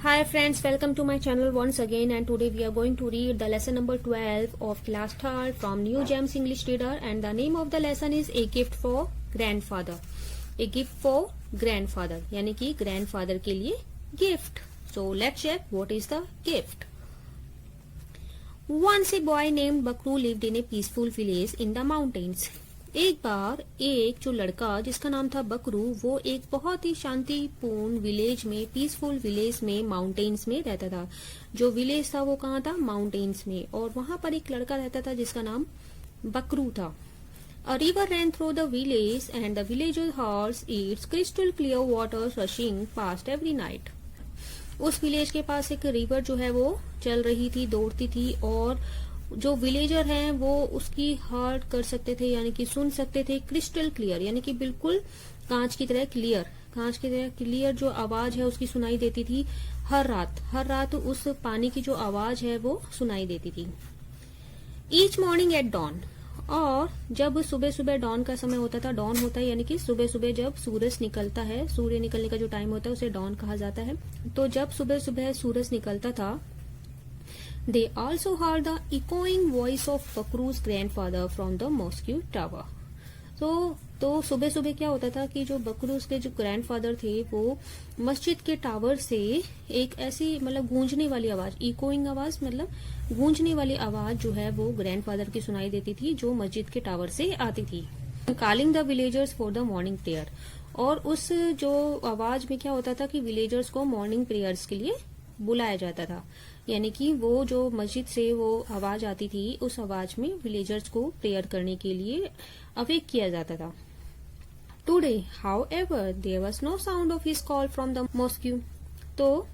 Hi friends, welcome to my channel once again, and today we are going to read the lesson number 12 of class 3rd from New Gems English Reader, and the name of the lesson is A Gift for Grandfather. A Gift for Grandfather यानी कि grandfather के लिए gift. So let's check what is the gift. Once a boy named Bakru lived in a peaceful village in the mountains. एक बार एक जो लड़का जिसका नाम था बकरू, वो एक बहुत ही शांतिपूर्ण विलेज में, पीसफुल विलेज में, माउंटेन्स में रहता था. जो विलेज था वो कहाँ था? माउंटेन्स में. और वहां पर एक लड़का रहता था जिसका नाम बकरू था. A river ran through the village and the villagers' hearts its crystal clear water rushing past every night. उस विलेज के पास एक रिवर जो है वो चल रही थी, दौड़ती थी, और जो विलेजर हैं वो उसकी हर्ट कर सकते थे, यानी कि सुन सकते थे. क्रिस्टल क्लियर यानी कि बिल्कुल कांच की तरह क्लियर, कांच की तरह क्लियर जो आवाज है उसकी सुनाई देती थी. हर रात उस पानी की जो आवाज है वो सुनाई देती थी. ईच मॉर्निंग एट डॉन, और जब सुबह सुबह डॉन का समय होता था, डॉन होता है यानी कि सुबह सुबह जब सूरज निकलता है, सूर्य निकलने का जो टाइम होता है उसे डॉन कहा जाता है. तो जब सुबह सुबह सूरज निकलता था, they also heard the echoing voice of Bakru's grandfather from the mosque tower. तो सुबह सुबह क्या होता था कि जो बकरूस के जो ग्रैंडफादर थे वो मस्जिद के टावर से एक ऐसी मतलब गूंजने वाली आवाज, इकोइंग आवाज मतलब गूंजने वाली आवाज जो है वो ग्रैंडफादर की सुनाई देती थी, जो मस्जिद के टावर से आती थी. Calling the villagers for the morning prayer, और उस जो आवाज में क्या होता था कि विलेजर्स को मॉर्निंग प्रेयर्स के लिए बुलाया जाता था. यानी कि वो जो मस्जिद से वो आवाज आती थी, उस आवाज में विलेजर्स को प्रेयर करने के लिए अवेक किया जाता था. Today however there was no sound of his call from the mosque. तो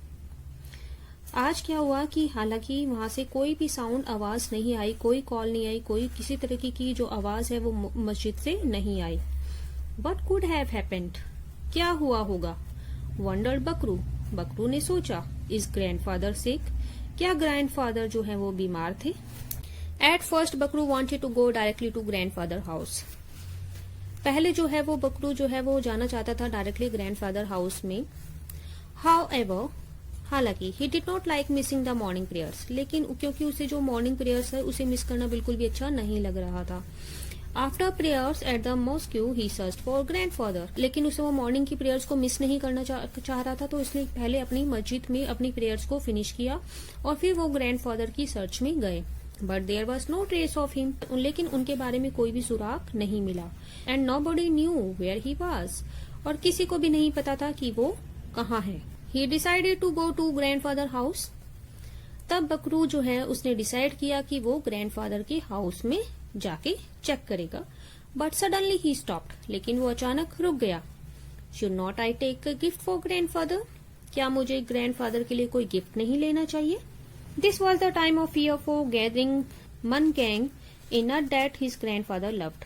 आज क्या हुआ कि हालांकि वहां से कोई भी साउंड, आवाज नहीं आई, कोई कॉल नहीं आई, कोई किसी तरीके की जो आवाज है वो मस्जिद से नहीं आई. व्हाट कुड हैव हैपेंड, क्या हुआ होगा? वंडर्ड बकरू, बकरू ने सोचा. इज ग्रैंडफादर सिक, क्या ग्रैंडफादर जो है वो बीमार थे? At first Bakru wanted to go directly to grandfather house. पहले जो है वो बकरू जो है वो जाना चाहता था डायरेक्टली ग्रैंडफादर हाउस में. हाउएवर, हालांकि he did not like missing the morning prayers, लेकिन क्योंकि उसे जो मॉर्निंग प्रेयर्स है उसे मिस करना बिल्कुल भी अच्छा नहीं लग रहा था. After prayers at the mosque he search for grandfather, लेकिन उसे वो मॉर्निंग की प्रेयर्स को मिस नहीं करना चाह रहा था, तो इसलिए पहले अपनी मस्जिद में अपनी प्रेयर्स को फिनिश किया और फिर वो ग्रैंडफादर की सर्च में गए. But there was no trace of him, लेकिन उनके बारे में कोई भी सुराग नहीं मिला. And nobody knew where he was, और किसी को भी नहीं पता था कि वो कहाँ है. He decided to go to grandfather house. तब बकरू जो है उसने डिसाइड किया कि वो ग्रैंडफादर के हाउस में जाके चेक करेगा. बट सडनली ही स्टॉप्ड, लेकिन वो अचानक रुक गया. Should not I take a gift for grandfather, क्या मुझे ग्रैंडफादर के लिए कोई गिफ्ट नहीं लेना चाहिए? This was the time of year for gathering मनकैंग, a nut that his grandfather loved.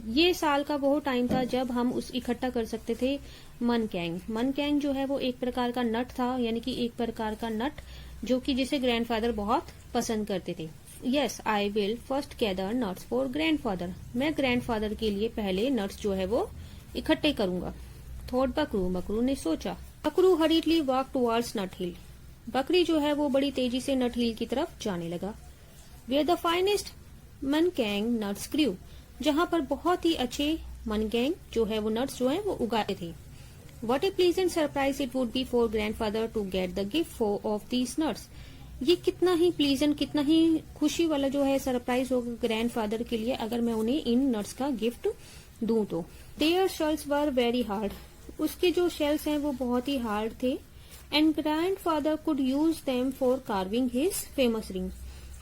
ये साल का वो टाइम था जब हम उस इकट्ठा कर सकते थे मनकैंग. मनकैंग जो है वो एक प्रकार का नट था, यानी कि एक प्रकार का नट जो कि जिसे ग्रैंडफादर बहुत पसंद करते थे. Yes I will first gather nuts for grandfather, मैं ग्रैंडफादर के लिए पहले नट्स जो है वो इकट्ठे करूंगा. थॉट बकरू, बकरू ने सोचा. बकरू हरीडली वॉक टुवर्ड्स नट हिल, बकरी जो है वो बड़ी तेजी से नट हिल की तरफ जाने लगा. वेयर द फाइनेस्ट मनकैंग नट्स ग्रू, जहां पर बहुत ही अच्छे मनकैंग जो है वो नट्स जो है वो उगाए थे. What a pleasant surprise it would be for grandfather to get the gift of these nuts, ये कितना ही प्लीजेंट, कितना ही खुशी वाला जो है सरप्राइज होगा ग्रैंडफादर के लिए अगर मैं उन्हें इन नट्स का गिफ्ट दूं तो. Their shells were very hard, उसके जो शेल्स हैं वो बहुत ही हार्ड थे. And grandfather could use them for carving his famous ring,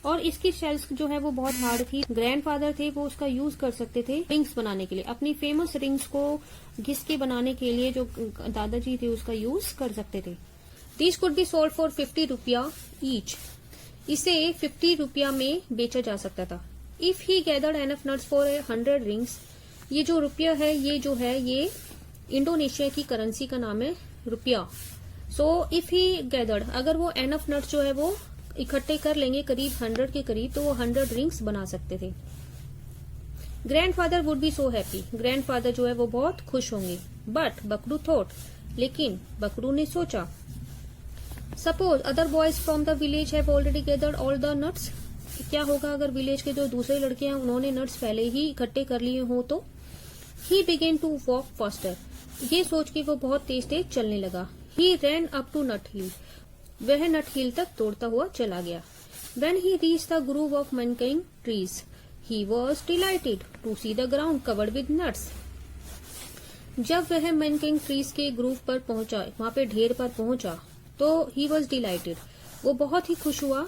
और इसकी शेल्स जो है वो बहुत हार्ड थी. ग्रैंडफादर थे वो उसका यूज कर सकते थे रिंग्स बनाने के लिए, अपनी फेमस रिंग्स को घिस के बनाने के लिए जो दादाजी थे उसका यूज कर सकते थे. These could be sold for 50 रुपया ईच, इसे 50 रुपया में बेचा जा सकता था. If he gathered enough nuts for 100 rings, ये जो रुपया है ये जो है ये इंडोनेशिया की करेंसी का नाम है रुपया. So if he gathered, अगर वो enough nuts जो है वो इकट्ठे कर लेंगे करीब 100 के करीब, तो वो 100 रिंग्स बना सकते थे. Grandfather would be so happy, grandfather जो है वो बहुत खुश होंगे. बट बकरू थॉट, लेकिन बकरू ने सोचा. Suppose other boys from the village have already gathered all the nuts. क्या होगा अगर विलेज के जो दूसरे लड़के हैं उन्होंने नट्स पहले ही इकट्ठे कर लिए हो तो। He began to walk faster, ये सोच के वो बहुत तेज तेज चलने लगा। ही रैन अप टू नट हिल, वह नट हिल तक दौड़ता हुआ चला गया। When he reached the grove of mankind trees, he was delighted to see the ground covered with nuts. जब वह मैनकिंग ट्रीज के ग्रूव पर पहुंचा, वहां पे ढेर पर पहुंचा, तो ही वॉज डिलाइटेड, वो बहुत ही खुश हुआ।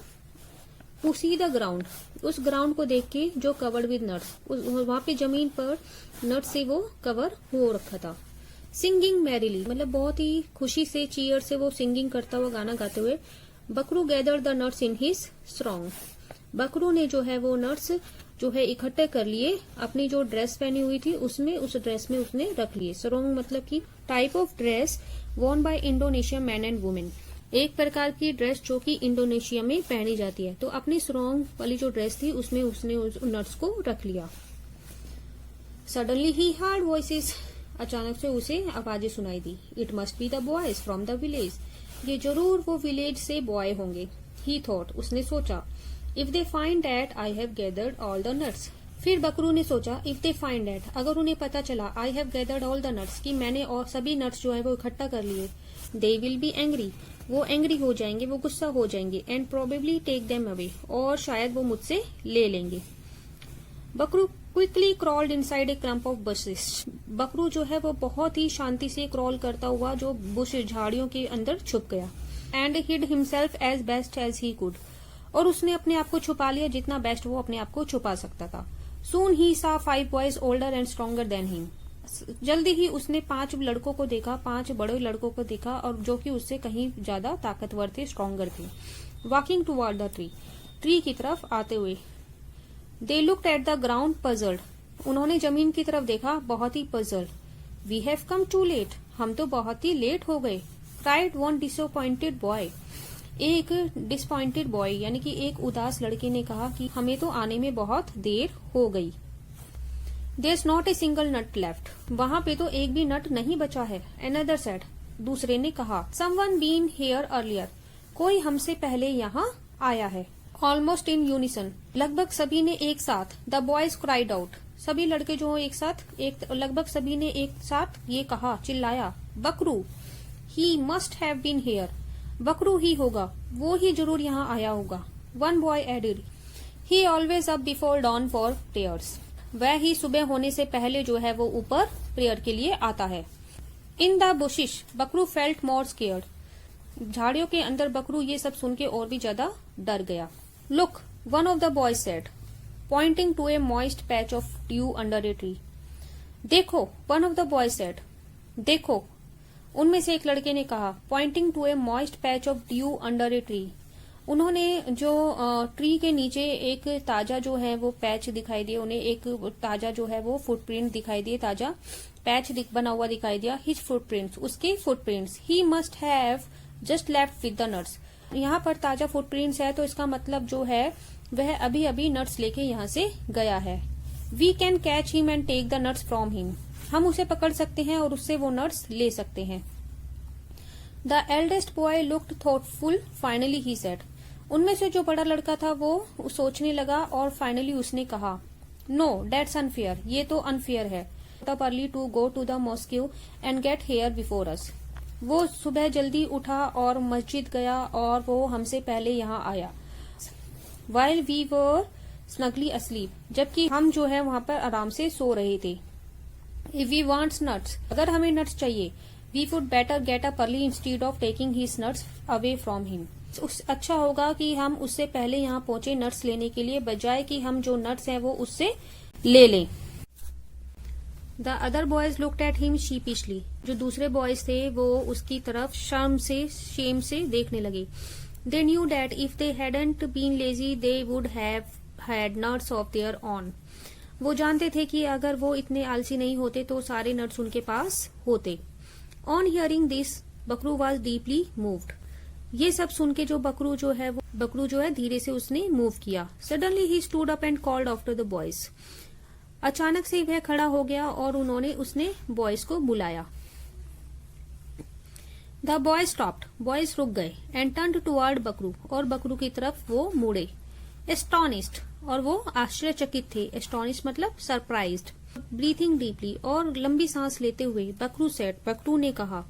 टू सी द ग्राउंड, उस ग्राउंड को देख के जो कवर्ड विद नट्स, वहां पे जमीन पर नट से वो कवर हो रखा था। सिंगिंग मैरिली, मतलब बहुत ही खुशी से, चीयर से वो सिंगिंग करता हुआ, गाना गाते हुए। Bakru gather the nuts in his strong, Bakru ने जो है वो नट्स जो है इकट्ठे कर लिए, अपनी जो ड्रेस पहनी हुई थी उसमें, उस ड्रेस में उसने रख लिए। स्ट्रॉन्ग मतलब कि type of dress Warne bye Indonesia man and women, एक प्रकार की ड्रेस जो कि इंडोनेशिया में पहनी जाती है। तो अपनी स्ट्रॉन्ग वाली जो ड्रेस थी उसमें उसने उस नट्स को रख लिया। सडनली ही हार्ड वॉइसेस, अचानक से उसे आवाजें सुनाई दी। It must be the boys from the village, ये जरूर वो विलेज से बॉय होंगे। ही थॉट, उसने सोचा। If they find that I have gathered all the nuts, फिर बकरू ने सोचा इफ दे फाइंड दैट, अगर उन्हें पता चला I have gathered all the nuts, कि मैंने और सभी नट्स जो है वो इकट्ठा कर लिए। दे विल बी एंग्री, वो एंग्री हो जाएंगे, वो गुस्सा हो जाएंगे। And probably take them away, और शायद वो मुझसे ले लेंगे। Bakru quickly crawled inside a clump of bushes, Bakru जो है वो बहुत ही शांति से क्रॉल करता हुआ जो बुश, झाड़ियों के अंदर छुप गया। And hid himself as best as he could, और उसने अपने आप को छुपा लिया जितना बेस्ट वो अपने आप को छुपा सकता था। सून ही सा 5 boys older and stronger than him, जल्दी ही उसने 5 लड़कों को देखा, 5 बड़े लड़कों को देखा, और जो कि उससे कहीं ज्यादा ताकतवर थे, स्ट्रॉन्गर थे। Walking toward the tree, tree की तरफ आते हुए। They looked at the ground puzzled, उन्होंने जमीन की तरफ देखा, बहुत ही puzzle. We have come too late, हम तो बहुत ही लेट हो गए। क्राइड वन डिसअपॉइंटेड बॉय, एक डिसअपॉइंटेड बॉय यानी कि एक उदास लड़के ने कहा कि हमें तो आने में बहुत देर हो गई। There not a single nut left, वहां पे तो एक भी नट नहीं बचा है। अनदर सेड, दूसरे ने कहा। समवन बीन हियर अर्लियर, कोई हमसे पहले यहाँ आया है। ऑलमोस्ट इन यूनिसन, लगभग सभी ने एक साथ। द बॉयज क्राइड आउट, सभी लड़के जो एक साथ, लगभग सभी ने एक साथ ये कहा, चिल्लाया। Bakru, he must have been here, Bakru ही होगा, वो ही जरूर यहाँ आया होगा। One boy added, he always up before dawn for prayers, वह ही सुबह होने से पहले जो है वो ऊपर प्रेयर के लिए आता है। In the bushes, Bakru felt more scared, झाड़ियों के अंदर बकरू ये सब सुन के और भी ज्यादा डर गया। Look, one of the boys said, pointing to a moist patch of dew under a tree. देखो, one of the boys said, देखो, उनमें से एक लड़के ने कहा। Pointing to a moist patch of dew under a tree, उन्होंने जो ट्री के नीचे एक ताजा जो है वो पैच दिखाई दिया, उन्हें एक ताजा जो है वो फुटप्रिंट दिखाई दिए, ताजा पैच बना हुआ दिखाई दिया। हिज फुटप्रिंट्स, उसके footprints. He must have just left with the nuts, यहाँ पर ताजा फुटप्रिंट्स है तो इसका मतलब जो है वह अभी अभी नट्स लेके यहाँ से गया है। We can catch him and take the nuts from him, हम उसे पकड़ सकते हैं और उससे वो नट्स ले सकते हैं। The eldest boy looked thoughtful, finally he said, उनमें से जो बड़ा लड़का था वो सोचने लगा और फाइनली उसने कहा, नो डेट्स अनफेयर, ये तो अनफेयर है। Early to go to the mosque and get here before us, वो सुबह जल्दी उठा और मस्जिद गया और वो हमसे पहले यहाँ आया। While we were snugly asleep, जबकि हम जो है वहां पर आराम से सो रहे थे। इफ वी वांट्स नट्स, अगर हमें नट्स चाहिए, we would better get up early instead of taking his nuts away from him, अच्छा होगा कि हम उससे पहले यहाँ पहुंचे नट्स लेने के लिए, बजाय कि हम जो नट्स हैं वो उससे ले लें। The other boys looked at him शीपिशली, जो दूसरे बॉयज थे वो उसकी तरफ शर्म से, शेम से देखने लगे। They knew that if they hadn't been lazy they would have had nuts of their own, वो जानते थे कि अगर वो इतने आलसी नहीं होते तो सारे नट्स उनके पास होते। On hearing this Bakru was deeply moved, ये सब सुन के जो बकरू जो है धीरे से उसने मूव किया। Suddenly he stood up and called after the boys, अचानक से वह खड़ा हो गया और उसने बॉयज को बुलाया। द बॉय स्टॉप्ड, बॉयज रुक गए, एंड टर्न्ड टुवर्ड बकरू, और बकरू की तरफ वो मुड़े। एस्टोनिस्ड, और वो आश्चर्यचकित थे। एस्टोनिश मतलब सरप्राइज्ड। ब्रीथिंग डीपली, और लंबी सांस लेते हुए बकरू सेड, बकरू ने कहा,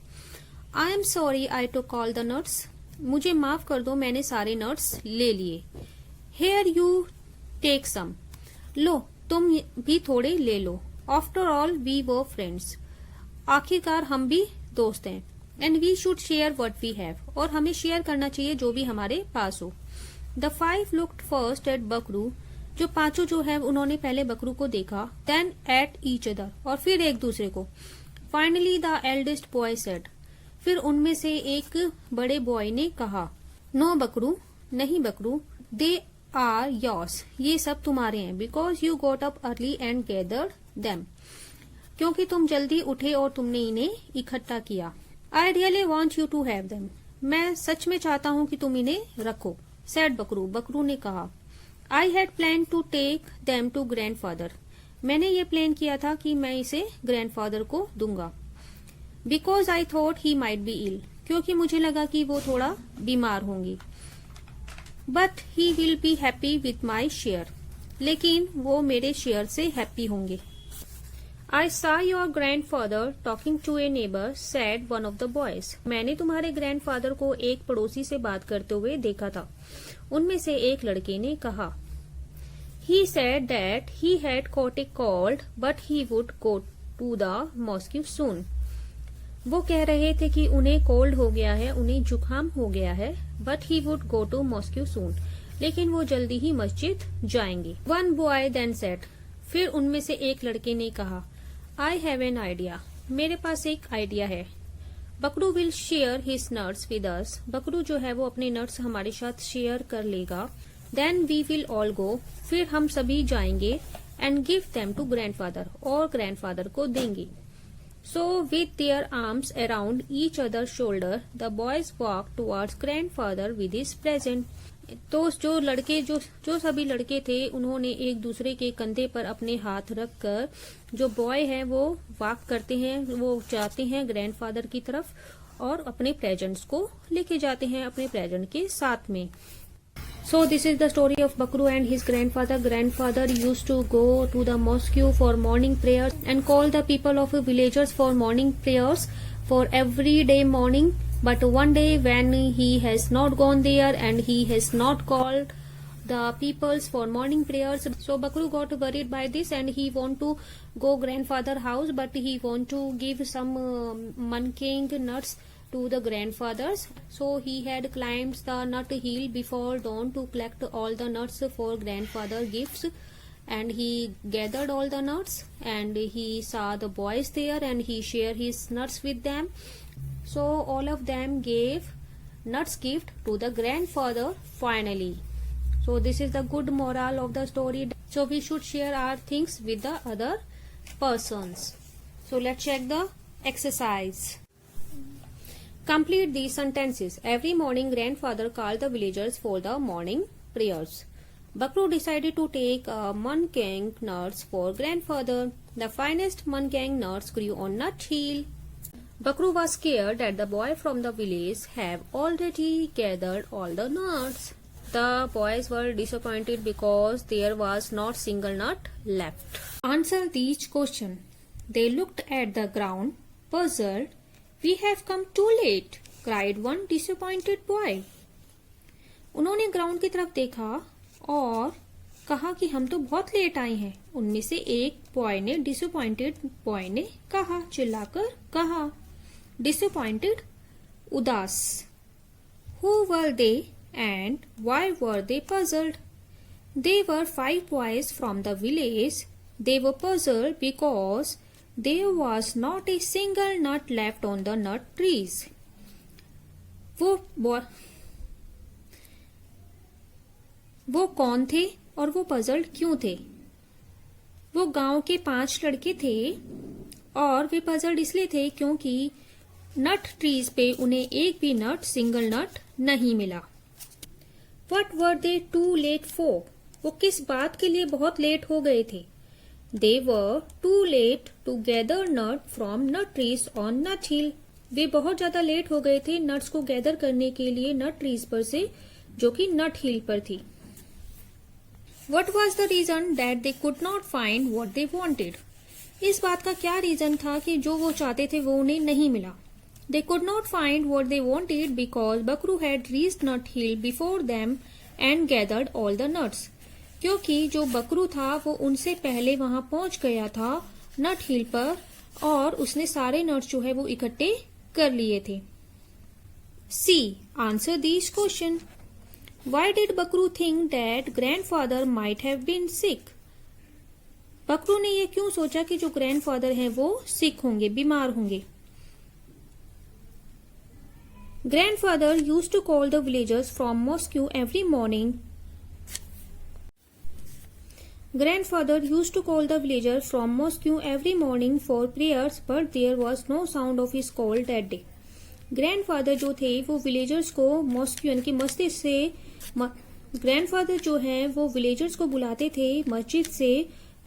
I am sorry I took all the nuts, मुझे माफ कर दो, मैंने सारे नट्स ले लिए। हेयर यू टेक सम, लो तुम भी थोड़े ले लो। After all we were friends, आखिरकार हम भी दोस्त हैं। And we should share what we have, और हमें शेयर करना चाहिए जो भी हमारे पास हो। द 5 लुक्ड फर्स्ट एट बकरू, जो पांचों जो है उन्होंने पहले बकरू को देखा। देन एट ईच अदर, और फिर एक दूसरे को। Finally the eldest boy said, फिर उनमें से एक बड़े बॉय ने कहा, नो बकरू, नहीं बकरू, दे आर योर्स, ये सब तुम्हारे हैं। Because you got up early and gathered them, क्योंकि तुम जल्दी उठे और तुमने इन्हें इकट्ठा किया। I really want you to have them, मैं सच में चाहता हूँ कि तुम इन्हें रखो। सेड बकरू, बकरू ने कहा, I had plan to take them to grandfather, मैंने ये प्लान किया था कि मैं इसे ग्रैंडफादर को दूंगा। Because I thought he might be ill, क्योंकि मुझे लगा कि वो थोड़ा बीमार होंगी। But he will be happy with my share, लेकिन वो मेरे शेयर से हैप्पी होंगे। I saw your grandfather talking to a neighbour, said one of the boys, मैंने तुम्हारे ग्रैंडफादर को एक पड़ोसी से बात करते हुए देखा था। उनमें से एक लड़के ने कहा, he said that he had caught a cold but he would go to the mosque soon, वो कह रहे थे कि उन्हें कोल्ड हो गया है, उन्हें जुकाम हो गया है। But he would go to mosque soon, लेकिन वो जल्दी ही मस्जिद जाएंगे। वन बॉय देन सेड, फिर उनमें से एक लड़के ने कहा, आई हैव एन आइडिया, मेरे पास एक आइडिया है। Bakru will share his nuts with us, Bakru जो है वो अपने नट्स हमारे साथ शेयर कर लेगा। Then we will all go, फिर हम सभी जाएंगे। And give them to grandfather, और ग्रैंडफादर को देंगे। So with their arms around each other's shoulder, the boys walked towards grandfather with his present. तो जो सभी लड़के थे उन्होंने एक दूसरे के कंधे पर अपने हाथ रखकर, जो बॉय है वो वॉक करते हैं, वो जाते हैं ग्रैंडफादर की तरफ और अपने प्रेजेंट्स को लेके जाते हैं अपने प्रेजेंट के साथ में। So this is the story of Bakru and his grandfather. Grandfather used to go to the mosque for morning prayers and call the people of villagers for morning prayers for every day morning. But one day when he has not gone there and he has not called the peoples for morning prayers, so Bakru got worried by this and he want to go grandfather house, but he want to give some manking nuts to the grandfathers. So he had climbed the nut hill before dawn to collect all the nuts for grandfather gifts, and he gathered all the nuts and he saw the boys there and he shared his nuts with them. So all of them gave nuts gift to the grandfather finally. So this is the good moral of the story. So we should share our things with the other persons. So let's check the exercise. Complete these sentences. Every morning grandfather called the villagers for the morning prayers. Bakru decided to take munkang nuts for grandfather. The finest munkang nuts grew on nut hill. Bakru was scared that the boy from the village have already gathered all the nuts. The boys were disappointed because there was not single nut left. Answer each question. They looked at the ground, puzzled. We have come too late, cried one disappointed boy. उन्होंने ground की तरफ देखा और कहा कि हम तो बहुत लेट आए हैं। उनमें से एक बॉय ने, डिसअपॉइंटेड बॉय ने कहा, चिल्लाकर कहा। डिसअपॉइंटेड, उदास। Who were they and why were they puzzled? They were 5 boys from the village. They were puzzled because there was not a single nut left on the nut trees. वो कौन थे और वो पजल्ड क्यों थे? वो गांव के 5 लड़के थे और वे पजल्ड इसलिए थे क्योंकि नट ट्रीज पे उन्हें एक भी नट, सिंगल नट नहीं मिला। What were they too late for? वो किस बात के लिए बहुत लेट हो गए थे? They were too late to gather nut from nut trees on nut hill. वे बहुत ज्यादा लेट हो गए थे नट्स को गैदर करने के लिए नट ट्रीज पर से, जो कि नट हिल पर थी। What was the reason that they could not find what they wanted? इस बात का क्या रीजन था कि जो वो चाहते थे वो उन्हें नहीं मिला। They could not find what they wanted because बकरू had reached Nut Hill before them and gathered all the nuts. क्योंकि जो बकरू था वो उनसे पहले वहां पहुंच गया था नट हिल पर और उसने सारे नट्स जो है वो इकट्ठे कर लिए थे। C. Answer these question. Why did बकरू think that grandfather might have been sick? बकरू ने ये क्यों सोचा कि जो ग्रैंडफादर हैं वो सिक होंगे, बीमार होंगे। Grandfather used to call the villagers from mosque every morning. Grandfather used to call the villagers from mosque every morning for prayers, but there was no sound of his call that day. Grandfather जो थे वो villagers को mask यानी कि मस्जिद से grandfather जो है वो विलेजर्स को बुलाते थे मस्जिद से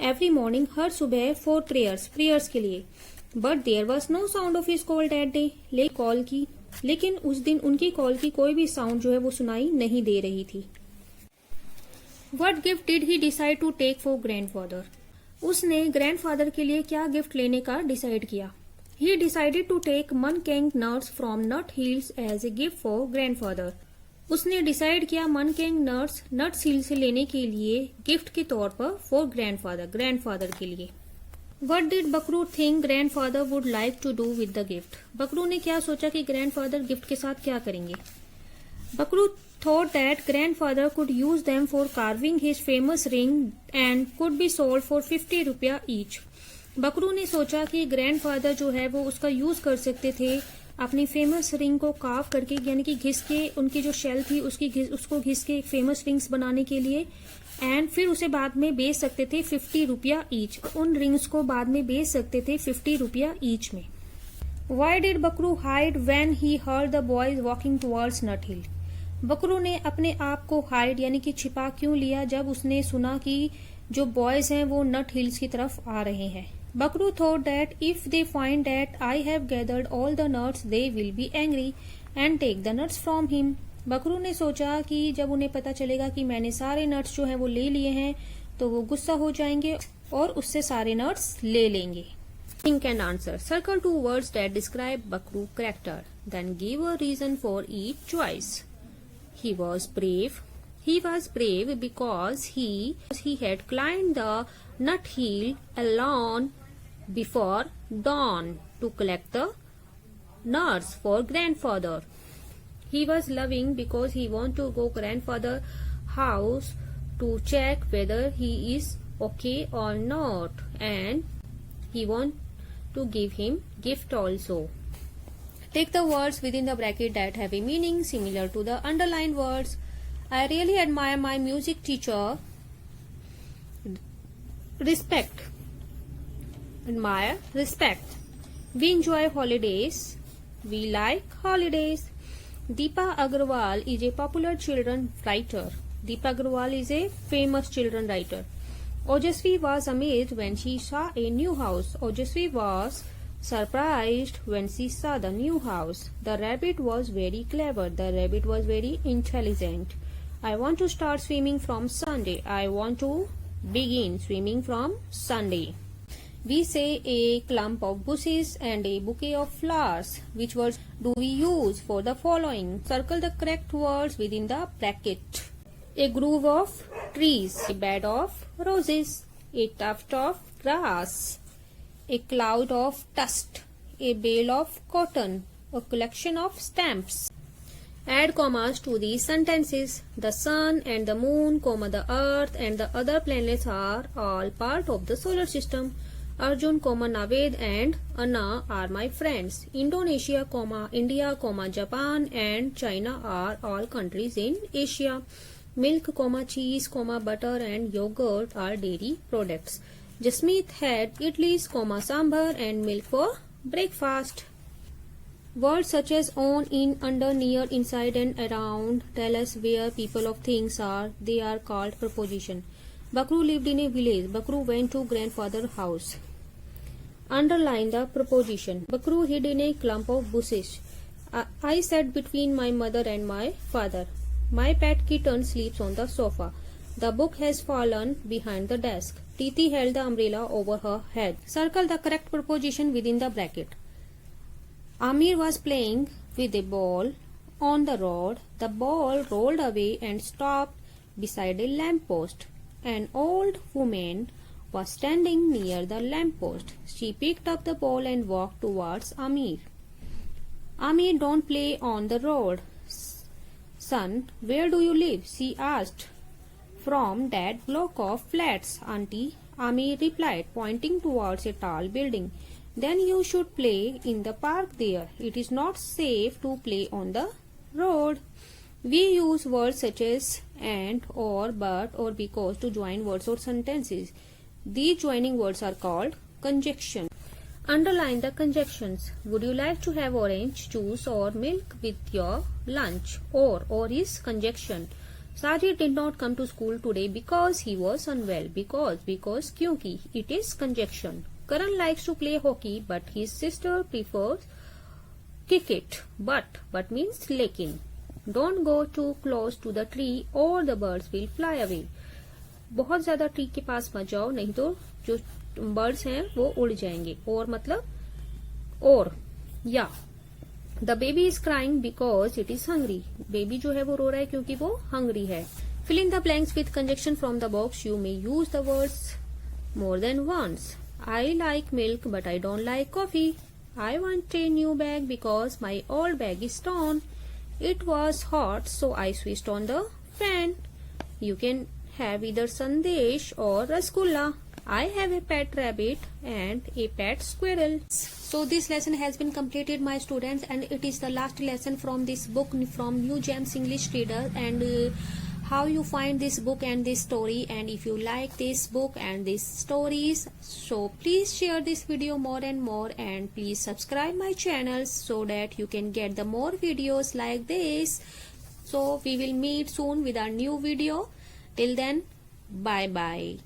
एवरी मॉर्निंग, हर सुबह फॉर प्रेयर्स के लिए। But there was no sound of his call that day, लेकिन उस दिन उनकी कॉल की कोई भी साउंड जो है वो सुनाई नहीं दे रही थी। What gift did he decide to take for grandfather? उसने ग्रैंडफादर के लिए क्या गिफ्ट लेने का डिसाइड किया। He decided to take Munkang nuts from Nut Hills as a gift for grandfather. उसने डिसाइड किया मनकेंग नट्स नट्स हिल से लेने के लिए गिफ्ट के तौर पर फॉर ग्रैंडफादर के लिए। What did Bakru think grandfather would like to do with the gift? Bakru ने क्या सोचा कि ग्रैंडफादर गिफ्ट के साथ क्या करेंगे। बकरू thought that grandfather could use them for carving his famous ring and could be sold for 50 रुपया each. बकरू ने सोचा कि ग्रैंडफादर जो है वो उसका यूज कर सकते थे अपनी फेमस रिंग को कार्व करके, यानी कि घिस के, उनकी जो शेल थी उसको घिस के एक फेमस रिंग्स बनाने के लिए, एंड फिर उसे बाद में बेच सकते थे 50 रुपया ईच। उन रिंग्स को बाद में बेच सकते थे 50 रुपया ईच में। Why did Bakru hide when he heard the boys walking towards nut hill? Bakru ने अपने आप को हाइड यानी कि छिपा क्यों लिया जब उसने सुना कि जो बॉयज हैं वो नट हिल्स की तरफ आ रहे हैं। बकरू thought that if they find that I have gathered all the nuts, they will be angry and take the nuts from him. बकरू ने सोचा कि जब उन्हें पता चलेगा कि मैंने सारे नट्स जो हैं वो ले लिए हैं तो वो गुस्सा हो जाएंगे और उससे सारे नट्स ले लेंगे। Think and answer. Circle 2 words that describe Bakru character. Then give a reason for each choice. He was brave. He was brave because he had climbed the nut hill alone before dawn to collect the nuts for grandfather. He was loving because he want to go grandfather house to check whether he is okay or not, and he want to give him gift also. Take the words within the bracket that have a meaning similar to the underlined words. I really admire my music teacher. Respect. Admire, respect. We enjoy holidays. We like holidays. Deepa Agarwal is a popular children writer. Deepa Agarwal is a famous children writer. Ojasvi was amazed when she saw a new house. Ojasvi was surprised when she saw the new house. The rabbit was very clever. The rabbit was very intelligent. I want to start swimming from Sunday. I want to begin swimming from Sunday. We say a clump of bushes and a bouquet of flowers. Which words do we use for the following? Circle the correct words within the bracket. A grove of trees, a bed of roses, a tuft of grass, a cloud of dust, a bale of cotton, a collection of stamps. Add commas to these sentences. The sun and the moon, the earth and the other planets are all part of the solar system. Arjun, Naved and Anna are my friends. Indonesia, India, Japan and China are all countries in Asia. Milk, cheese, butter and yogurt are dairy products. Jasmeet had idlis, sambar and milk for breakfast. Words such as on, in, under, near, inside and around tell us where people of things are. They are called preposition. Bakru lived in a village. Bakru went to grandfather's house. Underline the preposition. Bakru hid in a clump of bushes. I sat between my mother and my father. My pet kitten sleeps on the sofa. The book has fallen behind the desk. Titi held the umbrella over her head. Circle the correct preposition within the bracket. Amir was playing with a ball on the road. The ball rolled away and stopped beside a lamppost. An old woman was standing near the lamppost. She picked up the ball and walked towards Amir. Amir, don't play on the road. Son, where do you live? She asked. From that block of flats, Auntie, Amir replied, pointing towards a tall building. Then you should play in the park there. It is not safe to play on the road. We use words such as and, or, but, or because to join words or sentences. These joining words are called conjunctions. Underline the conjunctions. Would you like to have orange juice or milk with your lunch? Or is conjunction. Sajid did not come to school today because he was unwell. Because kyunki. It is conjunction. Karan likes to play hockey but his sister prefers cricket. But means lekin. Don't go too close to the tree or the birds will fly away. बहुत ज्यादा tree के पास मत जाओ, नहीं तो जो birds हैं वो उड़ जाएंगे. और मतलब और या the baby is crying because it is hungry. Baby जो है वो रो रहा है क्योंकि वो हंग्री है. Fill in the blanks with conjunction from the box. You may use the words more than once. I like milk but I don't like coffee. I want a new bag because my old bag is torn. It was hot, so I switched on the fan. You can have either sandesh or rasgulla. I have a pet rabbit and a pet squirrel. So this lesson has been completed, my students, and it is the last lesson from this book from New Gems English Reader. And how you find this book and this story, and if you like this book and these stories, so please share this video more and more, and please subscribe my channel so that you can get the more videos like this. So we will meet soon with our new video. Till then, bye bye.